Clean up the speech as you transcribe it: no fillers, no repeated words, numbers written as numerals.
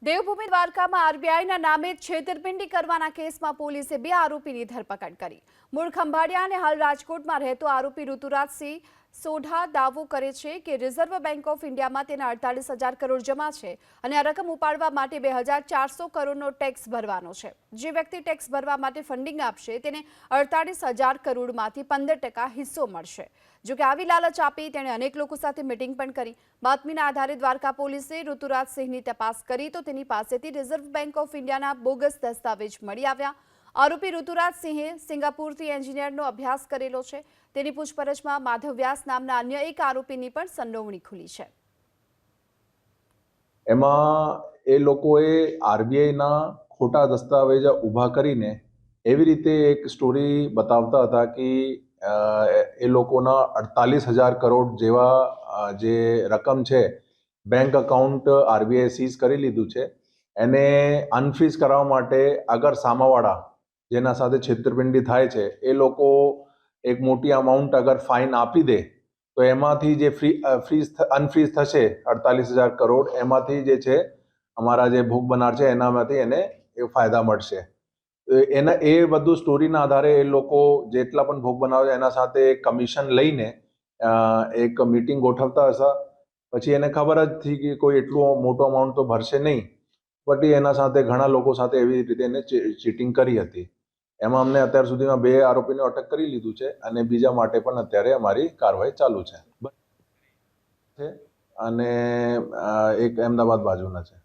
દેવભૂમિ દ્વારકામાં આરબીઆઈના નામે છેતરપિંડી કરવાના કેસમાં પોલીસે 2 આરોપીની ધરપકડ કરી। મૂળ ખંભાળિયા અને હાલ રાજકોટમાં રહેતો આરોપી ઋતુરાજસિંહ સોઢા દાવો કરે છે કે રિઝર્વ બેંક ઓફ ઇન્ડિયામાં તેના 48,000 કરોડ જમા છે અને આ રકમ ઉપાડવા માટે 2,400 કરોડનો ટેક્સ ભરવાનો છે। જે વ્યક્તિ ટેક્સ ભરવા માટે ફંડિંગ આપશે તેને 48,000 કરોડમાંથી 15% હિસ્સો મળશે। જો કે આવી લાલચ આપી તેણે અનેક લોકો સાથે મીટિંગ પણ કરી। બાતમીના આધારે દ્વારકા પોલીસે ઋતુરાજસિંહની તપાસ કરી તો તેની પાસેથી રિઝર્વ બેંક ઓફ ઇન્ડિયાના બોગસ દસ્તાવેજ મળી આવ્યા। આરોપી ઋતુરાજસિંહે સિંગાપુરથી એન્જિનિયરનો અભ્યાસ કરેલો છે। તેની પૂછપરછમાં માધવ વ્યાસ નામના અન્ય એક આરોપીની પણ સંડોવણી ખુલી છે। એમાં એ લોકોએ આરબીઆઈના ખોટા દસ્તાવેજ ઊભા કરીને એવી રીતે એક સ્ટોરી બતાવતા હતા કે એ લોકોના 48,000 કરોડ જેવા જે રકમ છે બેંક અકાઉન્ટ આરબીઆઈ સીઝ કરી લીધું છે। એને અનફ્રીઝ કરવા માટે અગર સામાવાળા જેના સાથે છેતરપિંડી થાય છે એ લોકો એક મોટી અમાઉન્ટ અગર ફાઇન આપી દે તો એમાંથી જે અનફ્રીઝ થશે 48,000 કરોડ એમાંથી જે છે અમારા જે ભોગ બનનાર છે એનામાંથી એને એ ફાયદા મળશે। એ બધું સ્ટોરીના આધારે એ લોકો જેટલા પણ ભોગ બનાવે એના સાથે કમિશન લઈને એક મીટિંગ ગોઠવતા હતા। પછી એને ખબર જ હતી કે કોઈ એટલું મોટો અમાઉન્ટ તો ભરશે નહીં, બટ એના સાથે ઘણા લોકો સાથે એવી રીતે એને ચીટિંગ કરી હતી। એમાં અમને અત્યાર સુધીમાં 2 આરોપીને અટક કરી લીધું છે અને બીજા માટે પણ અત્યારે અમારી કાર્યવાહી ચાલુ છે અને એક અમદાવાદ બાજુના છે।